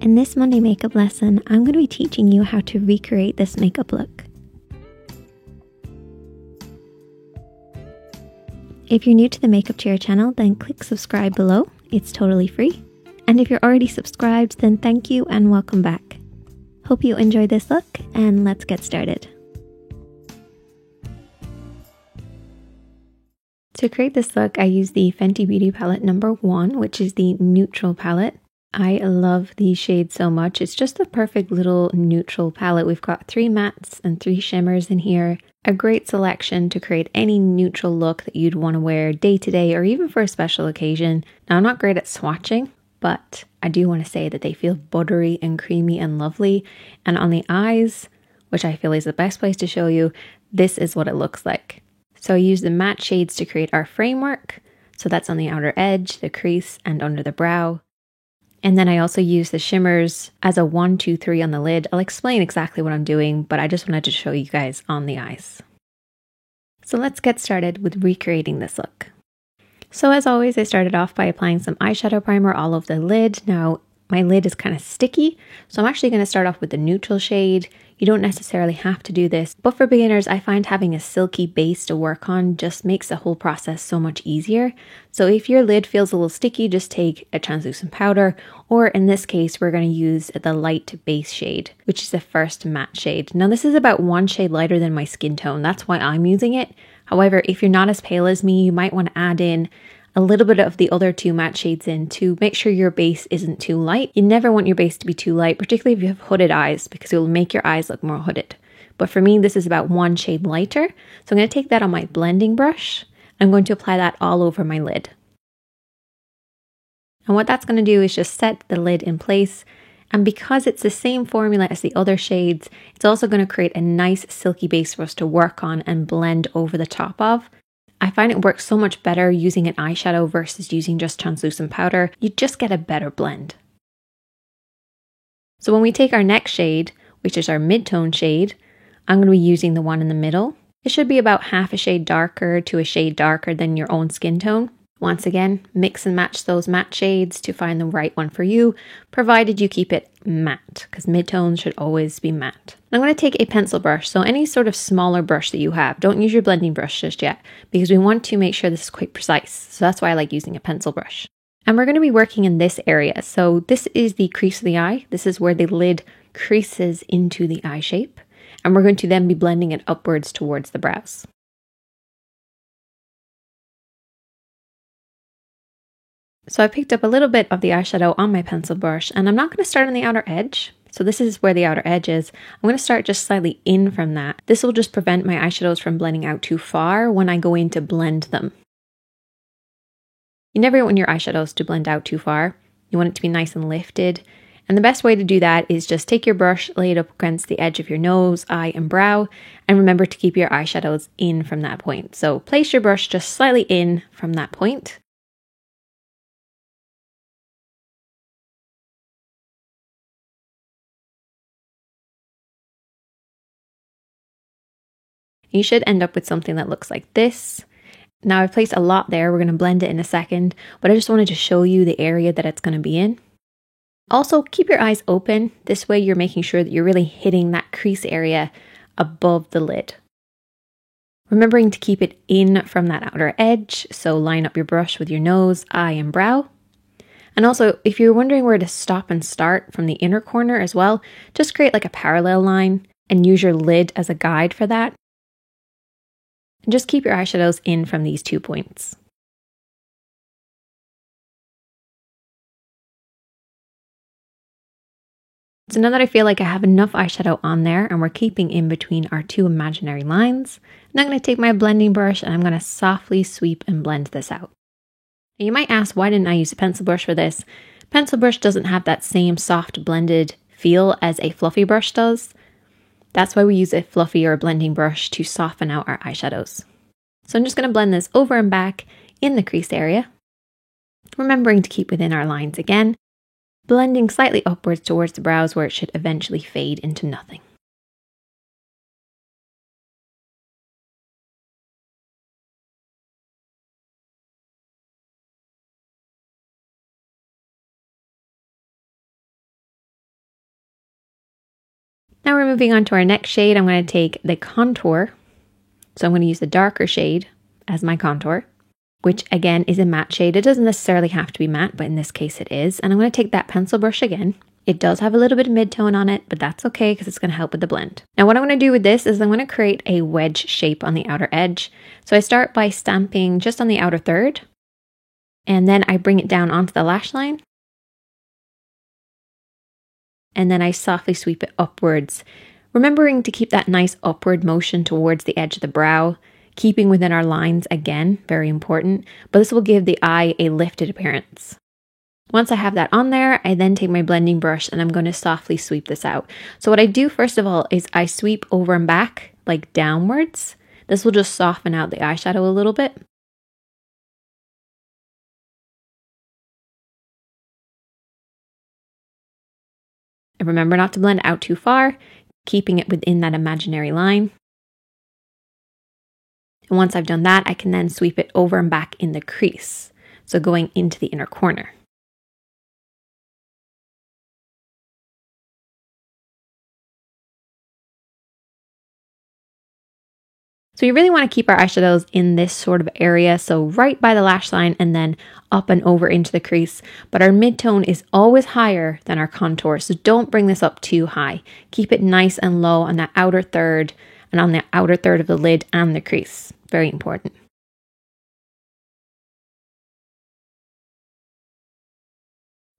In this Monday makeup lesson, I'm going to be teaching you how to recreate this makeup look. If you're new to the Makeup Chair channel, then click subscribe below. It's totally free. And if you're already subscribed, then thank you and welcome back. Hope you enjoy this look, and let's get started. To create this look, I use the Fenty Beauty palette number 1, which is the neutral palette. I love these shades so much. It's just the perfect little neutral palette. We've got 3 mattes and 3 shimmers in here. A great selection to create any neutral look that you'd want to wear day to day or even for a special occasion. Now, I'm not great at swatching, but I do want to say that they feel buttery and creamy and lovely. And on the eyes, which I feel is the best place to show you, this is what it looks like. So I use the matte shades to create our framework. So that's on the outer edge, the crease, and under the brow. And then I also use the shimmers as a 1, 2, 3 on the lid. I'll explain exactly what I'm doing, but I just wanted to show you guys on the eyes. So let's get started with recreating this look. So as always, I started off by applying some eyeshadow primer all over the lid. Now, my lid is kind of sticky, so I'm actually going to start off with the neutral shade. You don't necessarily have to do this, but for beginners, I find having a silky base to work on just makes the whole process so much easier. So if your lid feels a little sticky, just take a translucent powder, or in this case, we're going to use the light base shade, which is the first matte shade. Now this is about 1 shade lighter than my skin tone. That's why I'm using it. However, if you're not as pale as me, you might want to add in a little bit of the other 2 matte shades in to make sure your base isn't too light. You never want your base to be too light, particularly if you have hooded eyes, because it will make your eyes look more hooded. But for me, this is about 1 shade lighter. So I'm going to take that on my blending brush. I'm going to apply that all over my lid. And what that's going to do is just set the lid in place. And because it's the same formula as the other shades, it's also going to create a nice silky base for us to work on and blend over the top of. I find it works so much better using an eyeshadow versus using just translucent powder. You just get a better blend. So when we take our next shade, which is our mid-tone shade, I'm going to be using the one in the middle. It should be about half a shade darker to a shade darker than your own skin tone. Once again, mix and match those matte shades to find the right one for you, provided you keep it matte, because mid-tones should always be matte. I'm going to take a pencil brush, so any sort of smaller brush that you have. Don't use your blending brush just yet, because we want to make sure this is quite precise. So that's why I like using a pencil brush. And we're going to be working in this area. So this is the crease of the eye. This is where the lid creases into the eye shape. And we're going to then be blending it upwards towards the brows. So I picked up a little bit of the eyeshadow on my pencil brush, and I'm not going to start on the outer edge. So this is where the outer edge is. I'm going to start just slightly in from that. This will just prevent my eyeshadows from blending out too far when I go in to blend them. You never want your eyeshadows to blend out too far. You want it to be nice and lifted. And the best way to do that is just take your brush, lay it up against the edge of your nose, eye, and brow, and remember to keep your eyeshadows in from that point. So place your brush just slightly in from that point. You should end up with something that looks like this. Now I've placed a lot there, we're going to blend it in a second, but I just wanted to show you the area that it's going to be in. Also, keep your eyes open. This way you're making sure that you're really hitting that crease area above the lid. Remembering to keep it in from that outer edge, so line up your brush with your nose, eye, and brow. And also, if you're wondering where to stop and start from the inner corner as well, just create like a parallel line and use your lid as a guide for that. And just keep your eyeshadows in from these 2 points. So now that I feel like I have enough eyeshadow on there and we're keeping in between our 2 imaginary lines, I'm now going to take my blending brush and I'm going to softly sweep and blend this out. And you might ask, why didn't I use a pencil brush for this? Pencil brush doesn't have that same soft blended feel as a fluffy brush does. That's why we use a fluffy or a blending brush to soften out our eyeshadows. So I'm just going to blend this over and back in the crease area, remembering to keep within our lines again, blending slightly upwards towards the brows where it should eventually fade into nothing. Now we're moving on to our next shade. I'm going to take the contour. So I'm going to use the darker shade as my contour, which again is a matte shade. It doesn't necessarily have to be matte, but in this case it is. And I'm going to take that pencil brush again. It does have a little bit of mid-tone on it, but that's okay because it's going to help with the blend. Now what I'm going to do with this is I'm going to create a wedge shape on the outer edge. So I start by stamping just on the outer third, and then I bring it down onto the lash line. And then I softly sweep it upwards, remembering to keep that nice upward motion towards the edge of the brow, keeping within our lines again, very important, but this will give the eye a lifted appearance. Once I have that on there, I then take my blending brush and I'm going to softly sweep this out. So what I do first of all is I sweep over and back, like downwards. This will just soften out the eyeshadow a little bit. And remember not to blend out too far, keeping it within that imaginary line. And once I've done that, I can then sweep it over and back in the crease, so going into the inner corner. So you really want to keep our eyeshadows in this sort of area, so right by the lash line and then up and over into the crease. But our mid-tone is always higher than our contour, so don't bring this up too high. Keep it nice and low on that outer third and on the outer third of the lid and the crease. Very important.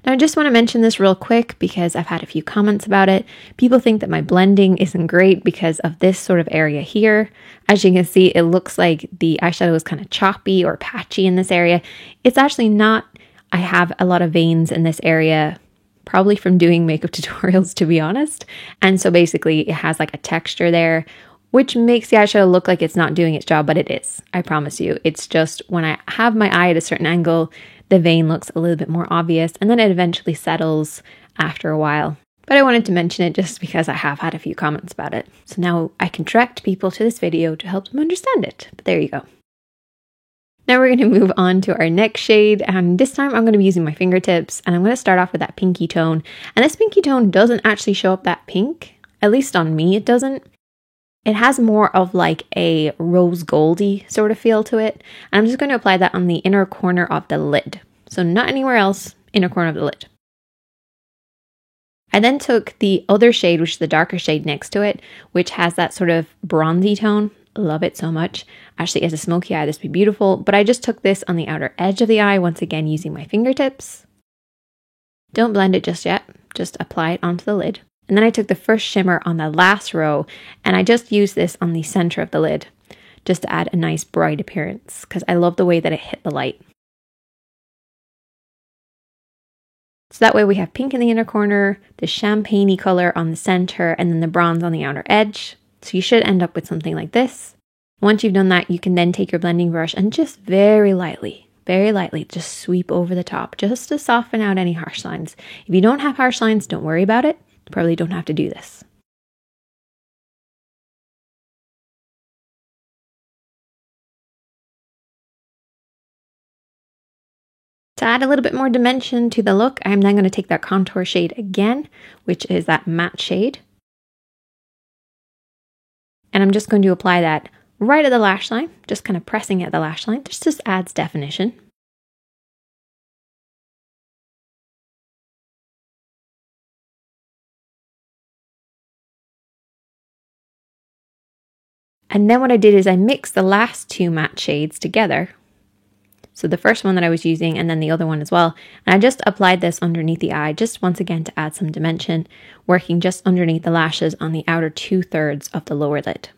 Now I just want to mention this real quick because I've had a few comments about it. People think that my blending isn't great because of this sort of area here. As you can see, it looks like the eyeshadow is kind of choppy or patchy in this area. It's actually not. I have a lot of veins in this area, probably from doing makeup tutorials, to be honest. And so basically it has like a texture there, which makes the eyeshadow look like it's not doing its job, but it is. I promise you. It's just when I have my eye at a certain angle, the vein looks a little bit more obvious, and then it eventually settles after a while. But I wanted to mention it just because I have had a few comments about it. So now I can direct people to this video to help them understand it. But there you go. Now we're going to move on to our next shade, and this time I'm going to be using my fingertips, and I'm going to start off with that pinky tone. And this pinky tone doesn't actually show up that pink, at least on me it doesn't. It has more of like a rose goldy sort of feel to it. And I'm just going to apply that on the inner corner of the lid. So not anywhere else, inner corner of the lid. I then took the other shade, which is the darker shade next to it, which has that sort of bronzy tone. Love it so much. Actually, as a smoky eye, this would be beautiful. But I just took this on the outer edge of the eye, once again using my fingertips. Don't blend it just yet. Just apply it onto the lid. And then I took the first shimmer on the last row, and I just used this on the center of the lid, just to add a nice bright appearance, because I love the way that it hit the light. So that way we have pink in the inner corner, the champagne-y color on the center, and then the bronze on the outer edge. So you should end up with something like this. Once you've done that, you can then take your blending brush and just very lightly, just sweep over the top, just to soften out any harsh lines. If you don't have harsh lines, don't worry about it. You probably don't have to do this. To add a little bit more dimension to the look, I'm then going to take that contour shade again, which is that matte shade. And I'm just going to apply that right at the lash line, just kind of pressing at the lash line. This just adds definition. And then what I did is I mixed the last two matte shades together. So the first one that I was using and then the other one as well. And I just applied this underneath the eye, just once again to add some dimension, working just underneath the lashes on the outer 2/3 of the lower lid.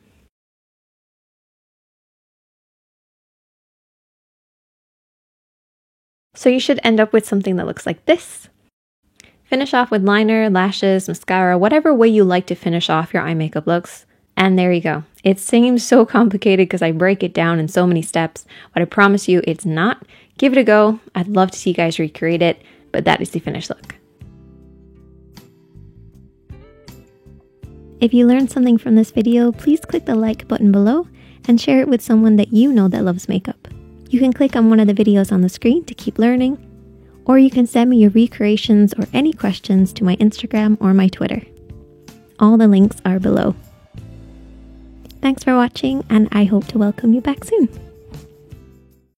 So you should end up with something that looks like this. Finish off with liner, lashes, mascara, whatever way you like to finish off your eye makeup looks. And there you go. It seems so complicated because I break it down in so many steps, but I promise you it's not. Give it a go. I'd love to see you guys recreate it, but that is the finished look. If you learned something from this video, please click the like button below and share it with someone that you know that loves makeup. You can click on one of the videos on the screen to keep learning, or you can send me your recreations or any questions to my Instagram or my Twitter. All the links are below. Thanks for watching, and I hope to welcome you back soon.